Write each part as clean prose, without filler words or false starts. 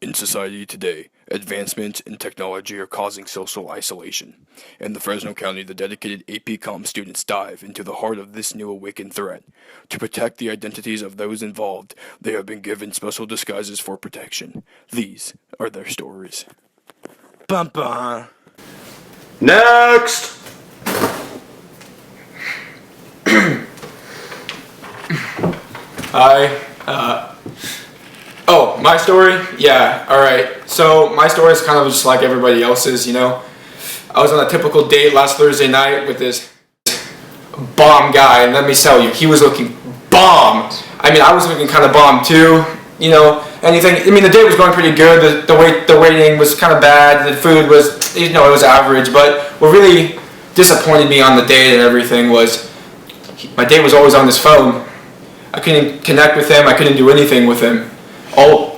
In society today, advancements in technology are causing social isolation. In the Fresno County, the dedicated apcomp students dive into the heart of this new awakened threat. To protect the identities of those involved, they have been given special disguises for protection. These are their stories. Bum-bum. Next! Hi. Oh, my story? Yeah, alright. So, my story is kind of just like everybody else's, you know. I was on a typical date last Thursday night with this bomb guy, and let me tell you, he was looking bomb. I mean, I was looking kind of bomb too, you know. The date was going pretty good. The waiting was kind of bad. The food was, it was average. But what really disappointed me on the date and everything was my date was always on his phone. I couldn't connect with him. I couldn't do anything with him.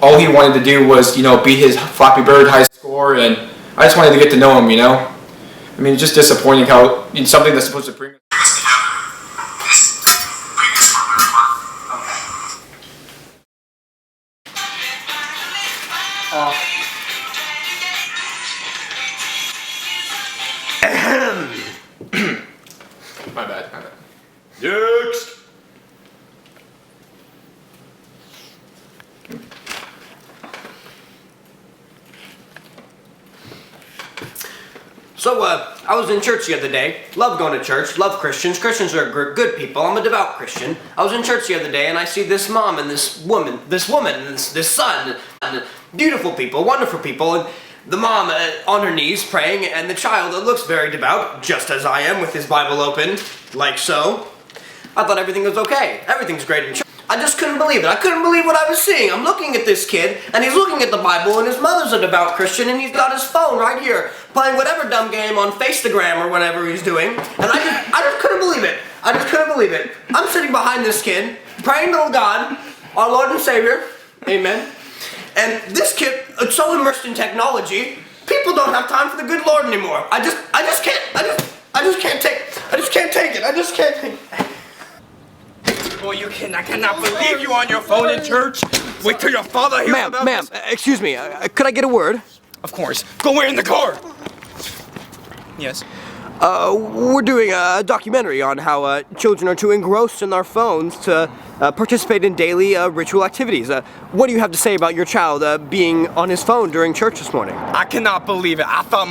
All he wanted to do was, beat his Flappy Bird high score, and I just wanted to get to know him, I mean, just disappointing how something that's supposed to bring My bad. Next! So, I was in church the other day. Love going to church. Love Christians. Christians are good people. I'm a devout Christian. I was in church the other day, and I see this mom and this woman, this son, and beautiful people, wonderful people, and the mom on her knees praying, and the child that looks very devout, just as I am, with his Bible open, like so. I thought everything was okay. Everything's great in church. I just couldn't believe it. I couldn't believe what I was seeing. I'm looking at this kid, and he's looking at the Bible, and his mother's a devout Christian, and he's got his phone right here, playing whatever dumb game on Faceagram or whatever he's doing, and I just couldn't believe it. I just couldn't believe it. I'm sitting behind this kid, praying to God, our Lord and Savior, amen, and this kid is so immersed in technology, people don't have time for the good Lord anymore. I just can't take it. Boy, I cannot believe you on your phone in church. Wait till your father hears about this. Ma'am, excuse me, could I get a word? Of course. Go in the car. Yes. We're doing a documentary on how children are too engrossed in their phones to participate in daily ritual activities. What do you have to say about your child being on his phone during church this morning? I cannot believe it. I thought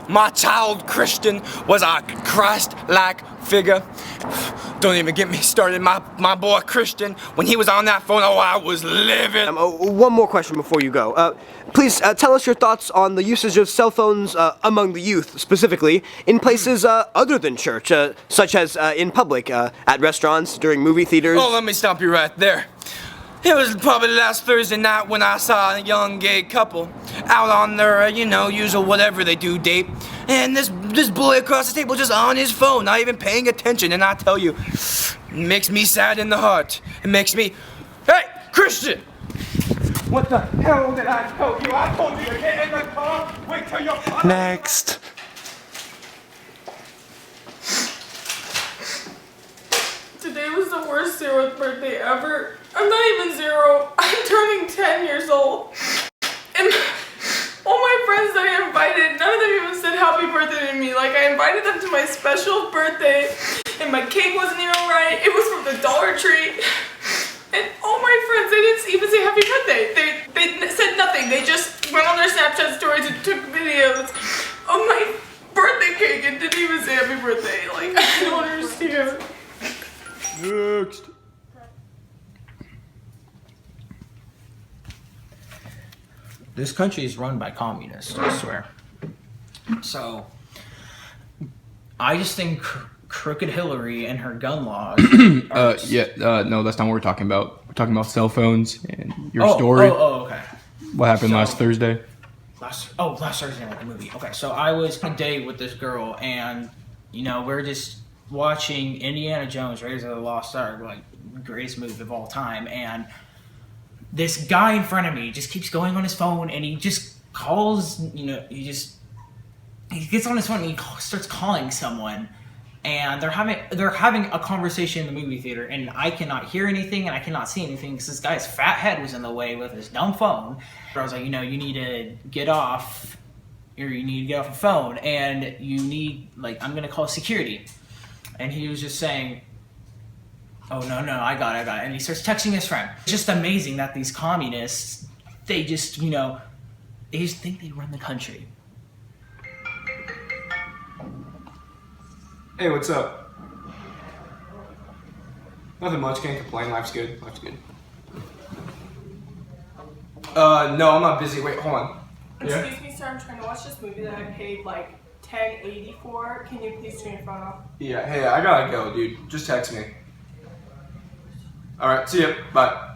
my child Christian was a Christ-like figure. Don't even get me started. My boy Christian, when he was on that phone, I was livid. One more question before you go. Please tell us your thoughts on the usage of cell phones among the youth, specifically, in places other than church, such as in public, at restaurants, during movie theaters. Oh, let me stop you right there. It was probably last Thursday night when I saw a young gay couple out on their, usual whatever they do date. And this boy across the table just on his phone, not even paying attention. And I tell you, it makes me sad in the heart. It makes me, hey, Christian! What the hell did I tell you? I told you to get in the car. Wait till your father... Next! Today was the worst 0th birthday ever. I'm not even 0. I'm turning 10 years old. And all my friends that I invited, none of them even said happy birthday to me. Like, I invited them to my special birthday, and my cake wasn't even right. It was from the Dollar Tree. And all my friends, they didn't even say happy birthday. They said nothing. They just went on their Snapchat stories and took videos of my birthday cake and didn't even say happy birthday. Like, I don't understand. Next! This country is run by communists, I swear. So, I just think crooked Hillary and her gun laws no, that's not what we're talking about. We're talking about cell phones and your story. Okay. What happened last Thursday? Last Thursday night, the movie. Okay, so I was on a date with this girl, and, we're just watching Indiana Jones, Raiders of the Lost Ark, like, greatest movie of all time, and this guy in front of me just keeps going on his phone, and he just calls, he gets on his phone and he starts calling someone, and they're having a conversation in the movie theater, and I cannot hear anything and I cannot see anything because this guy's fat head was in the way with his dumb phone. I was like, you need to get off, or you need to get off the phone, and you need, like, I'm gonna call security. And he was just saying, oh no, I got it. And he starts texting his friend. It's just amazing that these communists, they just, they just think they run the country. Hey, what's up? Nothing much, can't complain, life's good. No, I'm not busy, wait, hold on. Excuse me, sir, I'm trying to watch this movie that I paid like $10.80 for. Can you please turn your phone off? Yeah, hey, I gotta go, dude. Just text me. Alright, see ya. Bye.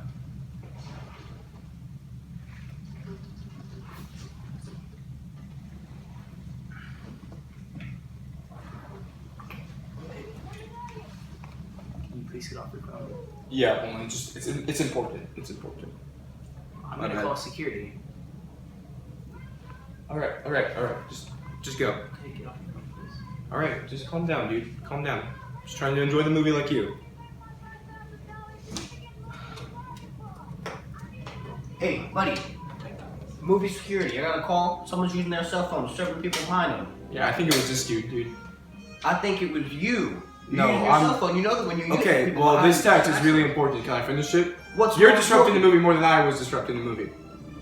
Can you please get off your phone? Yeah, hold on, it's important. I'm gonna call security. Alright. Just go. Okay, get off your phone, please. Alright, just calm down, dude. Calm down. Just trying to enjoy the movie like you. Hey, buddy. Movie security. I got a call. Someone's using their cell phone, disturbing people behind them. Yeah, I think it was this dude. I think it was you. No, You're using your cell phone. You know that when you use Okay, people well, behind this you, text is really important. Can I finish it? What's You're more disrupting the important? movie more than I was disrupting the movie.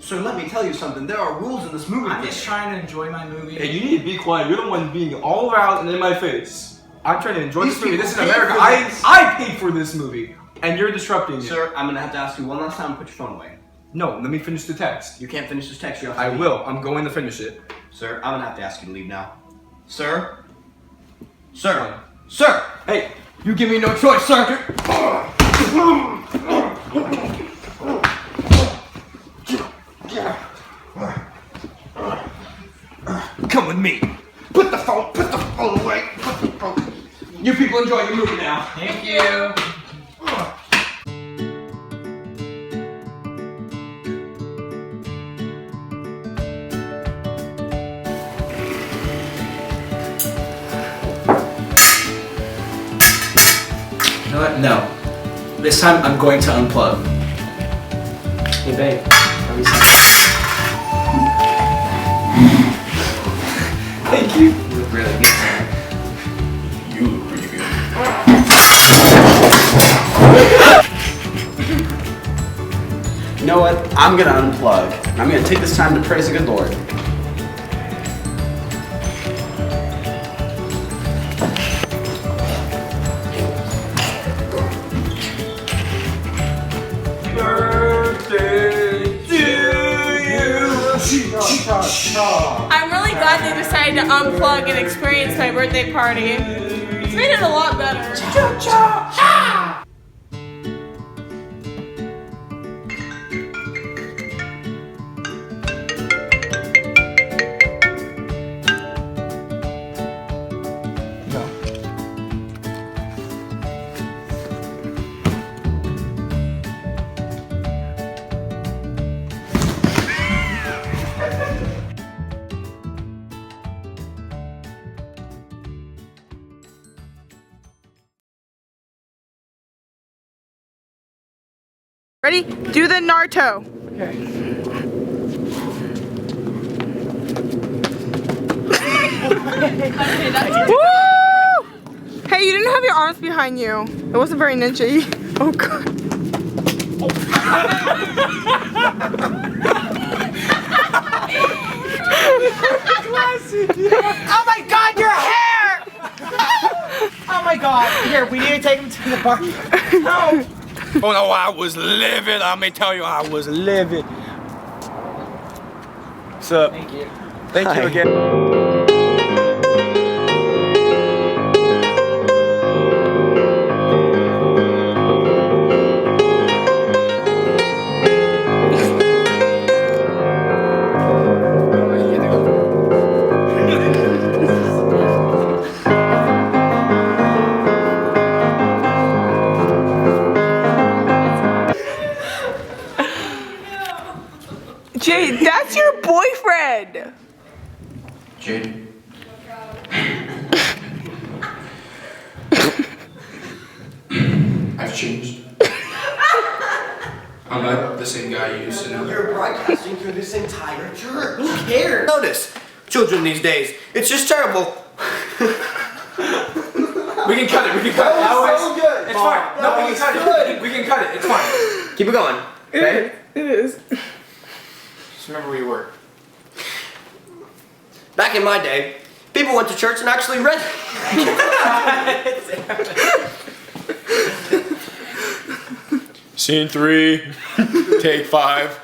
Sir, let me tell you something. There are rules in this movie. I'm just trying to enjoy my movie. Hey, you need to be quiet. You're the one being all loud and in my face. I'm trying to enjoy These this movie. This is people paid America. for this. I paid for this movie, and you're disrupting it. Sir, I'm gonna have to ask you one last time to put your phone away. No, let me finish the text. You can't finish this text. You have to I leave. will. I'm going to finish it. Sir, I'm gonna have to ask you to leave now. Sir? Sir? Sir! Hey, you give me no choice, sir. Come with me. Put the phone away. You people enjoy your movie now. Thank you. You know what? No. This time I'm going to unplug. Hey babe, how are you Thank you. You look really good. You look pretty good. You know what? I'm gonna unplug. I'm gonna take this time to praise the good Lord. I'm really glad they decided to unplug and experience my birthday party. It's made it a lot better. Ready? Do the Naruto. Woo! Hey, you didn't have your arms behind you. It wasn't very ninja-y. Oh god. Oh my god, your hair! Oh my god. Here, we need to take him to the bar. No! Oh no, I was livid. Let me tell you, I was livid. What's up? Thank you. Thank you again. Jade, that's your boyfriend. Jade. I've changed. I'm not the same guy you used to know. You're broadcasting through this entire church. Who cares? Notice, children these days, it's just terrible. We can cut it. We can cut it. So good. It's fine. No, we can cut it. We can cut it. It's fine. Keep it going. Okay? It is. Just remember where you were. Back in my day, people went to church and actually read. Scene 3, take 5.